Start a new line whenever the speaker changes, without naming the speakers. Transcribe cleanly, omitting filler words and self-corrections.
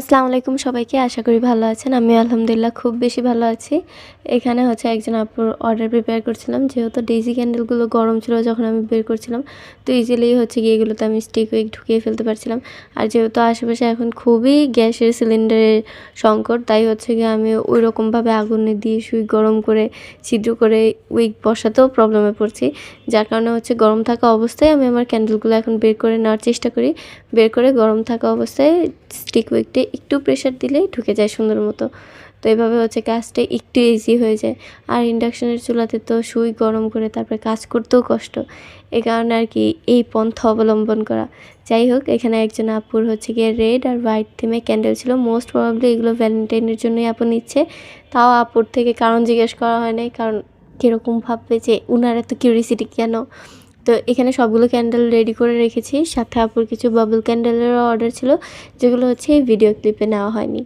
আসসালামু আলাইকুম সবাইকে। আশা করি ভালো আছেন। আমি আলহামদুলিল্লাহ খুব বেশি ভালো আছি। এখানে হচ্ছে একজন আপুর অর্ডার প্রিপেয়ার করছিলাম। যেহেতু ডেইজি ক্যান্ডেলগুলো গরম ছিল যখন আমি বের করছিলাম, তো ইজিলি হচ্ছে গিয়ে এগুলোতে আমি স্টিক উইক ঢুকিয়ে ফেলতে পারছিলাম। আর যেহেতু আশেপাশে এখন খুবই গ্যাসের সিলিন্ডারের সংকট, তাই হচ্ছে গিয়ে আমি ওইরকমভাবে আগুনে দিয়ে সুই গরম করে ছিদ্র করে উইক বসাতেও প্রবলেমে পড়ছি। যার কারণে হচ্ছে গরম থাকা অবস্থায় আমি আমার ক্যান্ডেলগুলো এখন বের করে নেওয়ার চেষ্টা করি। বের করে গরম থাকা অবস্থায় স্টিক উইকটা একটু প্রেশার দিলেই ঢুকে যায় সুন্দর মতো। তো এভাবে হচ্ছে কাজটা একটু ইজি হয়ে যায়। আর ইন্ডাকশনের চুলাতে তো সুই গরম করে তারপরে কাজ করতেও কষ্ট। এ কারণে আর কি এই পন্থা অবলম্বন করা। যাই হোক, এখানে একজন আপুর হচ্ছে গিয়ে রেড আর হোয়াইট থিমে ক্যান্ডেল ছিল। মোস্ট প্রবাবলি এগুলো ভ্যালেন্টাইনের জন্যই আপু নিচ্ছে। তাও আপুর থেকে কারণ জিজ্ঞেস করা হয় নাই, কারণ কীরকম ভাববে যে উনার এত কিউরিসিটি কেন। তো এখানে সবগুলো ক্যান্ডেল রেডি করে রেখেছি। সাথে আপুর কিছু বাবল ক্যান্ডেলেরও অর্ডার ছিল, যেগুলো হচ্ছে এই ভিডিও ক্লিপে নেওয়া হয়নি।